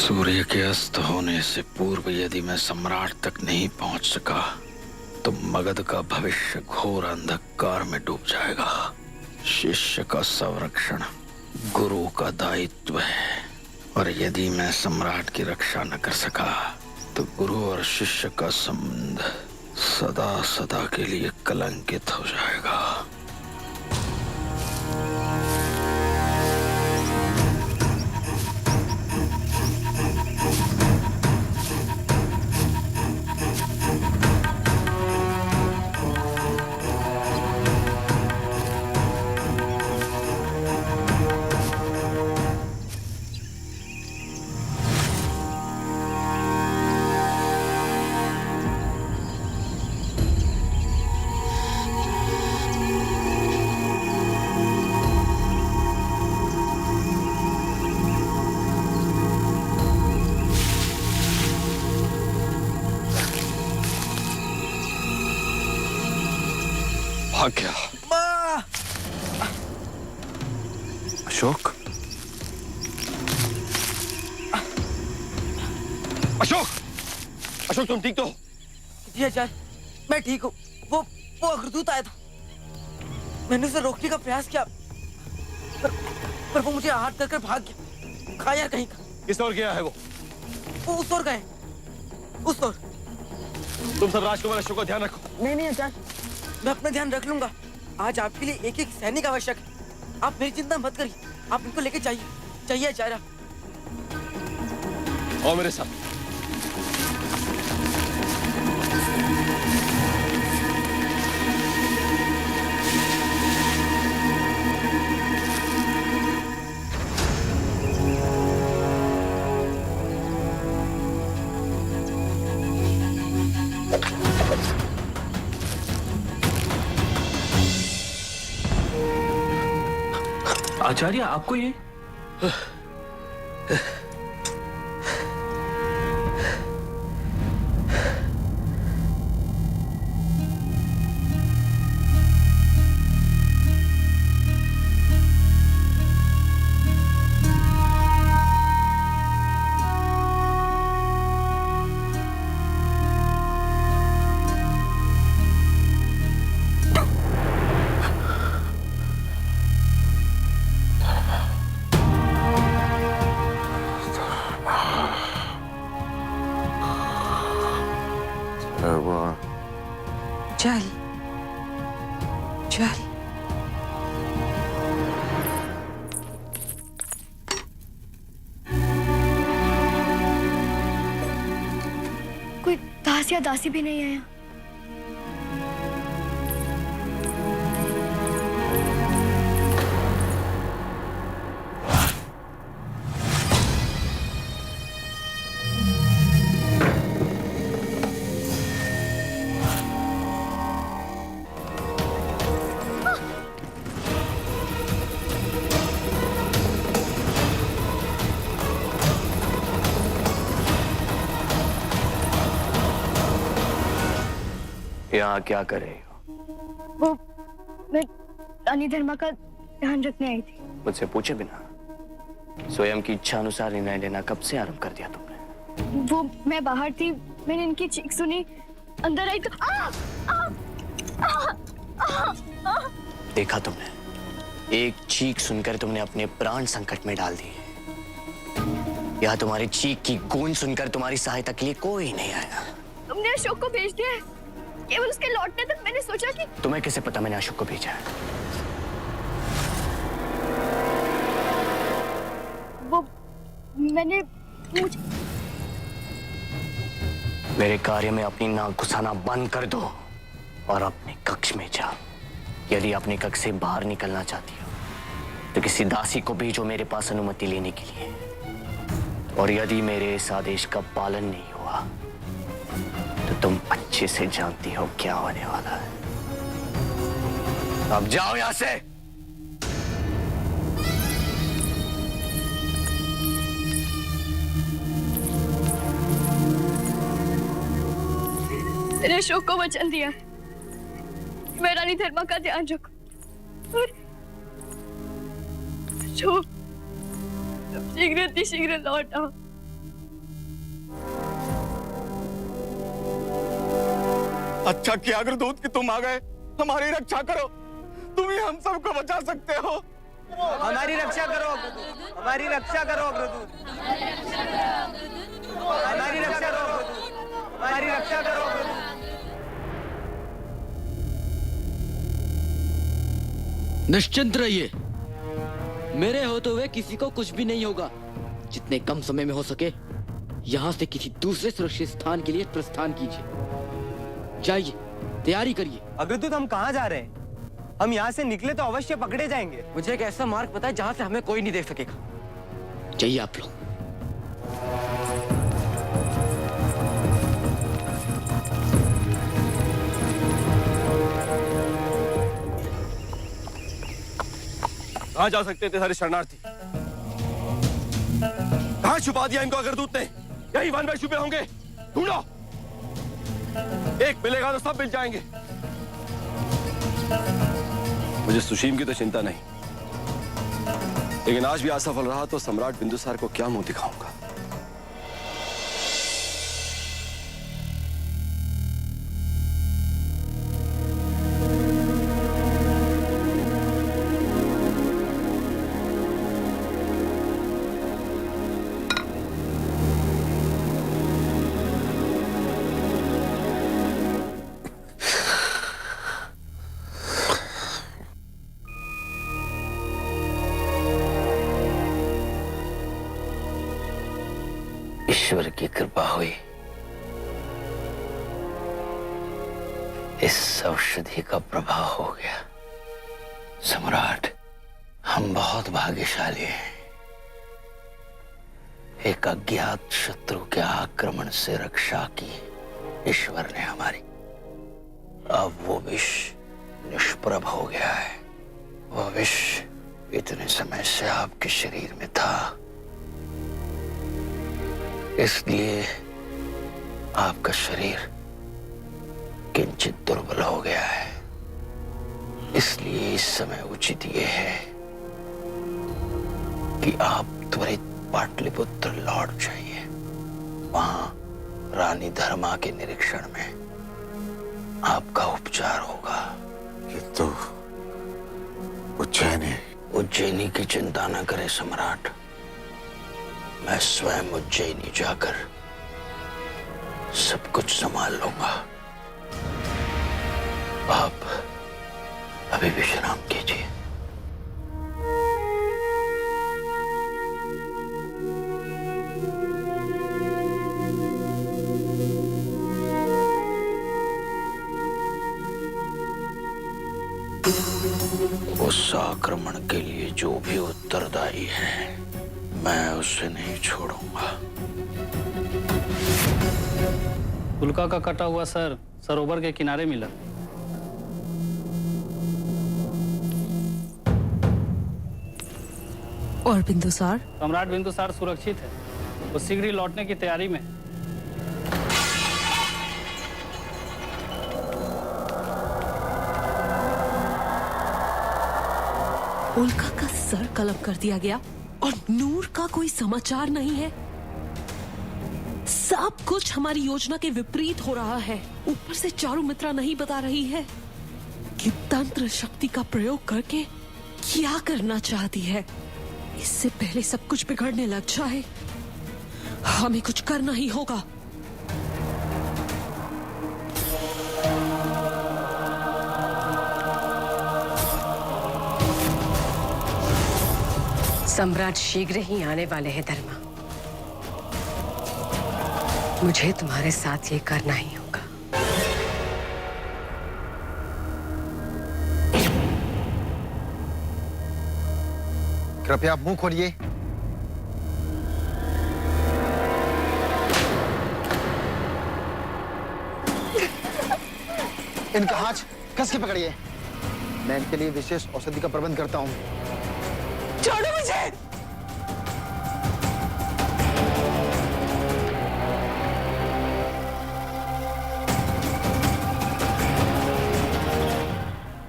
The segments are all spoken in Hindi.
सूर्य के अस्त होने से पूर्व यदि मैं सम्राट तक नहीं पहुंच सका तो मगध का भविष्य घोर अंधकार में डूब जाएगा। शिष्य का संरक्षण गुरु का दायित्व है, और यदि मैं सम्राट की रक्षा न कर सका तो गुरु और शिष्य का संबंध सदा सदा के लिए कलंकित हो जाएगा। भाग गया। अशोक, अशोक, अशोक तुम ठीक तो? जी आचार्य, मैं ठीक हूँ। वो अग्रदूत आया था। मैंने उसे रोकने का प्रयास किया, पर वो मुझे आहत कर भाग गया। खा यार कहीं का। किस ओर गया है वो? उस ओर गए, उस ओर। तुम सब राजकुमार अशोक का ध्यान रखो। नहीं आचार्य, मैं अपना ध्यान रख लूंगा। आज आपके लिए एक एक सैनिक आवश्यक है। आप मेरी चिंता मत करिए, आप इनको लेके चाहिए आचार्य। आओ मेरे साथ। आचार्य आपको ये चल चल। कोई दास या दासी भी नहीं आया। यहाँ क्या कर रही हो? वो मैं रानी धर्मा का ध्यान रखने आई थी। मुझसे पूछे बिना स्वयं की इच्छा अनुसार निर्णय लेना कब से आरंभ कर दिया तुमने? वो मैं बाहर थी, मैंने इनकी चीख सुनी, अंदर आई तो देखा तुमने? एक चीख सुनकर तुमने अपने प्राण संकट में डाल दिए। यहाँ तुम्हारी चीख की गूंज सुनकर तुम्हारी सहायता के लिए कोई नहीं आया। तुमने अशोक को भेज दिया है। केवल उसके लौटने तक मैंने सोचा कि तुम्हें कैसे पता मैंने अशोक को भेजा है? वो मैंने मेरे कार्य में अपनी नाक घुसाना बंद कर दो और अपने कक्ष में जाओ। यदि अपने कक्ष से बाहर निकलना चाहती हो तो किसी दासी को भेजो मेरे पास अनुमति लेने के लिए। और यदि मेरे इस आदेश का पालन नहीं हुआ तो तुम अच्छे से जानती हो क्या होने वाला है। अब जाओ यहां से। मैंने अशोक को वचन दिया मैं रानी धर्मा का ध्यान रखूं और अशोक शीघ्र लौट आओ। अच्छा किया अग्रदूत कि तुम आ गए। हमारी रक्षा करो, तुम ही हम सबको बचा सकते हो। हमारी रक्षा करो अग्रदूत, हमारी रक्षा करो अग्रदूत, हमारी रक्षा करो अग्रदूत, हमारी रक्षा करो अग्रदूत। निश्चिंत रहिए, मेरे होते हुए किसी को कुछ भी नहीं होगा। जितने कम समय में हो सके यहाँ से किसी दूसरे सुरक्षित स्थान के लिए प्रस्थान कीजिए। जाइए, तैयारी करिए। अग्रदूत, हम कहाँ जा रहे हैं? हम यहाँ से निकले तो अवश्य पकड़े जाएंगे। मुझे एक ऐसा मार्ग पता है जहाँ से हमें कोई नहीं देख सकेगा। जाइए आप लोग। कहाँ जा सकते थे सारे शरणार्थी? कहाँ छुपा दिया इनको अग्रदूत ने? यही वन में छुपे होंगे, ढूंढो। एक मिलेगा तो सब मिल जाएंगे। मुझे सुशीम की तो चिंता नहीं, लेकिन आज भी असफल रहा तो सम्राट बिंदुसार को क्या मुंह दिखाऊंगा। ईश्वर की कृपा हुई, इस औषधि का प्रभाव हो गया। सम्राट, हम बहुत भाग्यशाली हैं। एक अज्ञात शत्रु के आक्रमण से रक्षा की ईश्वर ने हमारी। अब वो विष निष्प्रभ हो गया है। वो विष इतने समय से आपके शरीर में था, इसलिए आपका शरीर किंचित दुर्बल हो गया है। इसलिए इस समय उचित यह है कि आप त्वरित पाटलिपुत्र लौट जाइए। वहां रानी धर्मा के निरीक्षण में आपका उपचार होगा। किंतु उज्जैनी की चिंता न करें सम्राट, मैं स्वयं उज्जैनी जाकर सब कुछ संभाल लूंगा। आप अभी विश्राम कीजिए। उस आक्रमण के लिए जो भी उत्तरदायी है, मैं उसे नहीं छोड़ूंगा। उल्का का कटा हुआ सर सरोवर के किनारे मिला। और बिंदुसार? सम्राट बिंदुसार सुरक्षित है, वो शीघ्र ही लौटने की तैयारी में। उल्का का सर कलम कर दिया गया और नूर का कोई समाचार नहीं है। सब कुछ हमारी योजना के विपरीत हो रहा है। ऊपर से चारुमित्रा नहीं बता रही है कि तंत्र शक्ति का प्रयोग करके क्या करना चाहती है। इससे पहले सब कुछ बिगड़ने लग जाए, हमें कुछ करना ही होगा। सम्राट शीघ्र ही आने वाले हैं धर्मा। मुझे तुम्हारे साथ ये करना ही होगा। कृपया आप मुंह खोलिए। इनका हाथ कस के पकड़िए। मैं इनके लिए विशेष औषधि का प्रबंध करता हूं। छोड़ो मुझे।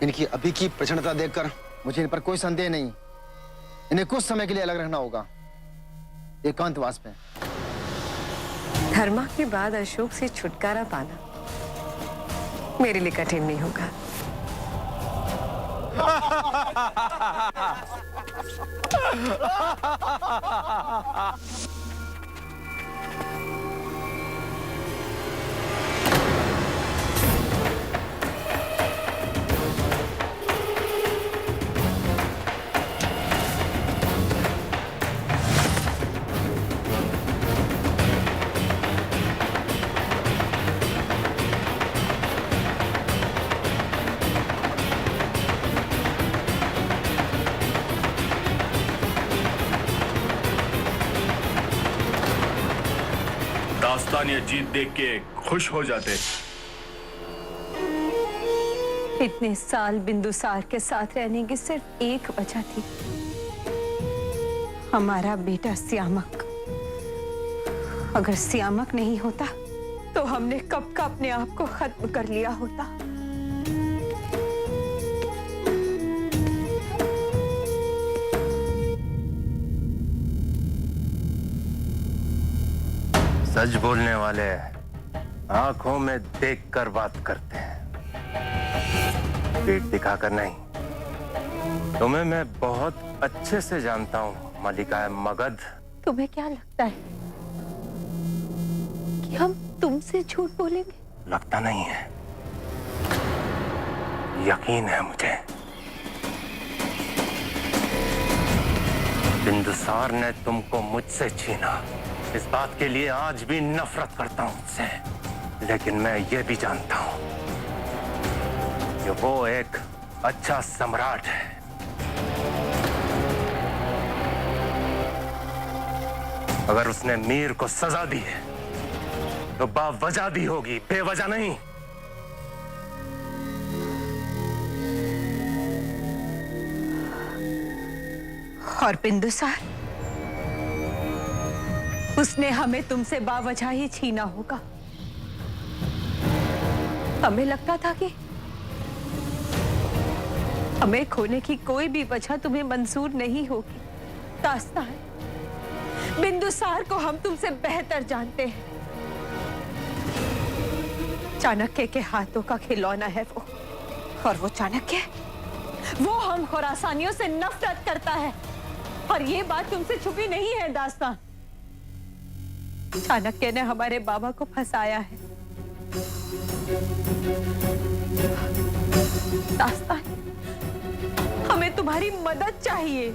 इनकी अभी की प्रचंडता देखकर मुझे इन पर कोई संदेह नहीं। इन्हें कुछ समय के लिए अलग रहना होगा, एकांतवास में। धर्मा के बाद अशोक से छुटकारा पाना मेरे लिए कठिन नहीं होगा। दास्तान ये जीत देख के खुश हो जाते। इतने साल बिंदुसार के साथ रहने की सिर्फ एक वजह थी, हमारा बेटा सियामक। अगर सियामक नहीं होता तो हमने कब का अपने आप को खत्म कर लिया होता। सच बोलने वाले आंखों में देखकर बात करते हैं, पीठ दिखाकर नहीं। तुम्हें मैं बहुत अच्छे से जानता हूँ मलिका मगध। तुम्हें क्या लगता है कि हम तुमसे झूठ बोलेंगे? लगता नहीं है, यकीन है मुझे। बिंदुसार ने तुमको मुझसे छीना, इस बात के लिए आज भी नफरत करता हूं उससे। लेकिन मैं ये भी जानता हूं कि वो एक अच्छा सम्राट है। अगर उसने मीर को सजा दी है तो बावजह दी होगी, बेवजह नहीं। और बिंदुसार, उसने हमें तुमसे बावजह ही छीना होगा। हमें लगता था कि हमें खोने की कोई भी वजह तुम्हें मंजूर नहीं होगी। दास्तान, बिंदुसार को हम तुमसे बेहतर जानते हैं। चाणक्य के हाथों का खिलौना है वो, और वो चाणक्य, वो हम खुरासानियों से नफरत करता है। और ये बात तुमसे छुपी नहीं है दास्तान। चाणक्य ने हमारे बाबा को फंसाया है। दास्तान, हमें तुम्हारी मदद चाहिए।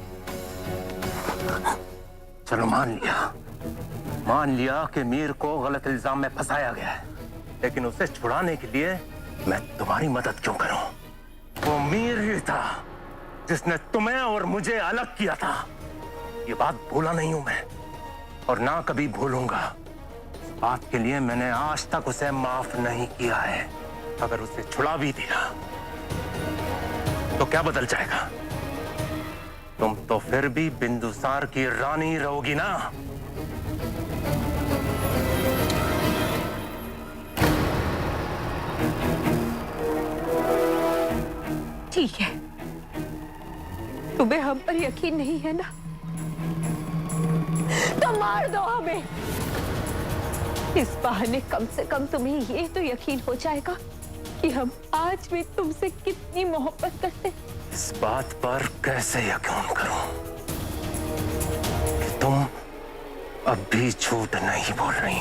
चलो मान लिया कि मीर को गलत इल्जाम में फंसाया गया है, लेकिन उसे छुड़ाने के लिए मैं तुम्हारी मदद क्यों करूं? वो मीर ही था जिसने तुम्हें और मुझे अलग किया था। ये बात भूला नहीं हूं मैं, और ना कभी भूलूंगा। इस बात के लिए मैंने आज तक उसे माफ नहीं किया है। अगर उसे छुड़ा भी दिया तो क्या बदल जाएगा? तुम तो फिर भी बिंदुसार की रानी रहोगी ना? ठीक है, तुम्हें हम पर यकीन नहीं है ना, तो मार दो हमें। इस बहाने कम से कम तुम्हें ये तो यकीन हो जाएगा कि हम आज भी तुमसे कितनी मोहब्बत करते हैं। इस बात पर कैसे यकीन करूं कि तुम अब भी झूठ नहीं बोल रही?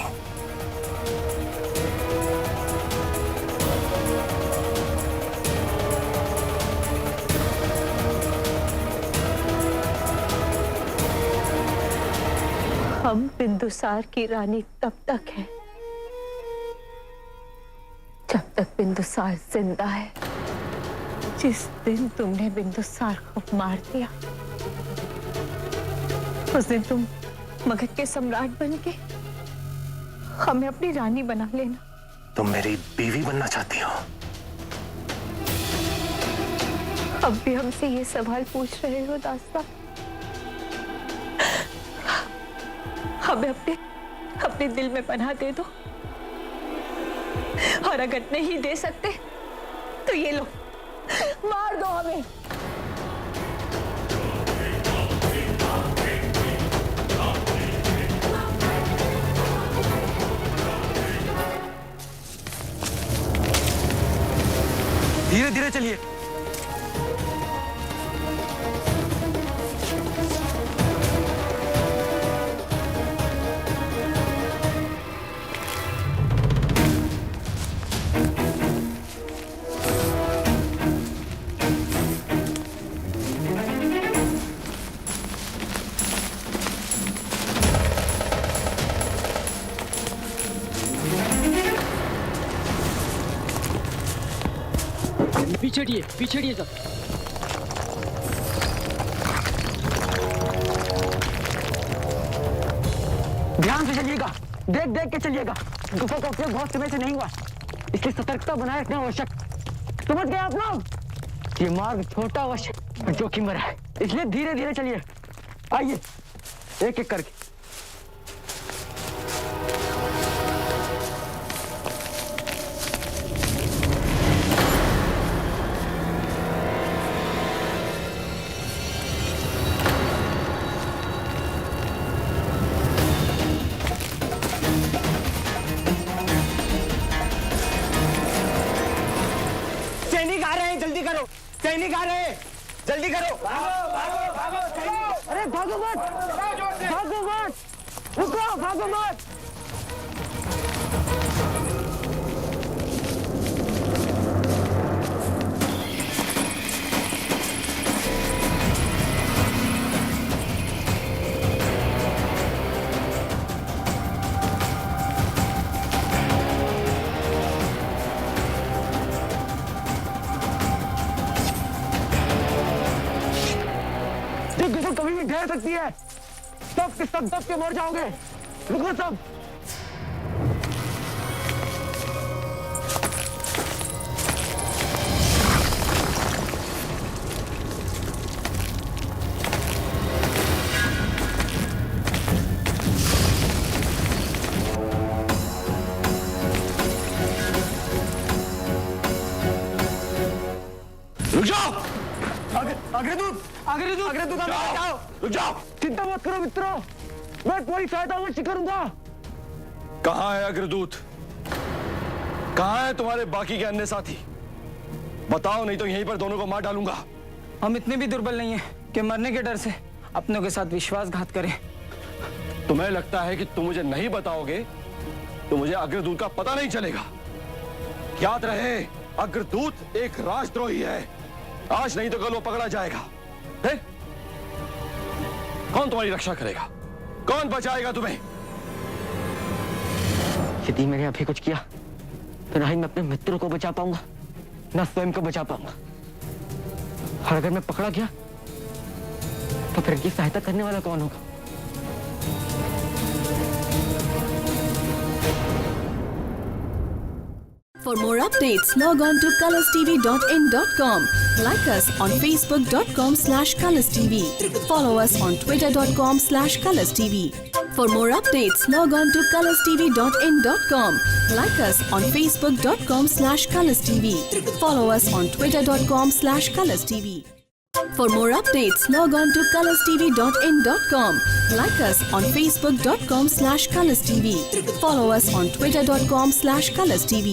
हम बिंदुसार की रानी तब तक है जब तक बिंदुसार जिंदा है। जिस दिन तुमने बिंदुसार को मार दिया, उस दिन तुम मगध के सम्राट बन के हमें अपनी रानी बना लेना। तुम मेरी बीवी बनना चाहती हो? अब भी हमसे ये सवाल पूछ रहे हो दास्तान? हमें अपने दिल में पनाह दे दो, और अगर नहीं दे सकते तो ये लो, मार दो हमें। धीरे धीरे चलिए। पीछे हटिए सब। ध्यान से चलिएगा, देख देख के चलिएगा। गुफा का उपयोग बहुत समय से नहीं हुआ, इसलिए सतर्कता बनाए रखना आवश्यक। समझ गए आप लोग? ये मार्ग छोटा आवश्यक और जोखिम भरा है, इसलिए धीरे धीरे चलिए। आइए एक एक करके। सैनिक आ रहे हैं, जल्दी करो। भागो भागो भागो। अरे भागो मत, भागो मत, रुको, भागो मत। कभी भी घेर सकती है, सब दब के मर जाओगे। रुको सब। रुक जाओ। अग्रदूत जाओ, रुक जाओ। चिंता मत करो मित्रों, मैं पूरी सहायता अवश्य करूंगा। कहाँ है अग्रदूत? कहाँ है तुम्हारे बाकी के अन्य साथी? बताओ, नहीं तो यहीं पर दोनों को मार डालूंगा। हम इतने भी दुर्बल नहीं हैं कि मरने के डर से अपनों के साथ विश्वासघात करें। तुम्हें लगता है कि तुम मुझे नहीं बताओगे तो मुझे अग्रदूत का पता नहीं चलेगा? याद रहे, अग्रदूत एक राजद्रोही है। आज नहीं तो कल वो पकड़ा जाएगा। है? कौन तुम्हारी रक्षा करेगा? कौन बचाएगा तुम्हें? यदि मैंने अभी कुछ किया तो ना ही मैं अपने मित्रों को बचा पाऊंगा, ना स्वयं को बचा पाऊंगा। और अगर मैं पकड़ा गया तो फिर इनकी सहायता करने वाला कौन होगा? For more updates, log on to colorstv.in.com. Like us on facebook.com/colorstv. Follow us on twitter.com/colorstv. For more updates, log on to colorstv.in.com. Like us on facebook.com/colorstv. Follow us on twitter.com/colorstv. For more updates, log on to colorstv.in.com. Like us on facebook.com/colorstv. Follow us on twitter.com/colorstv.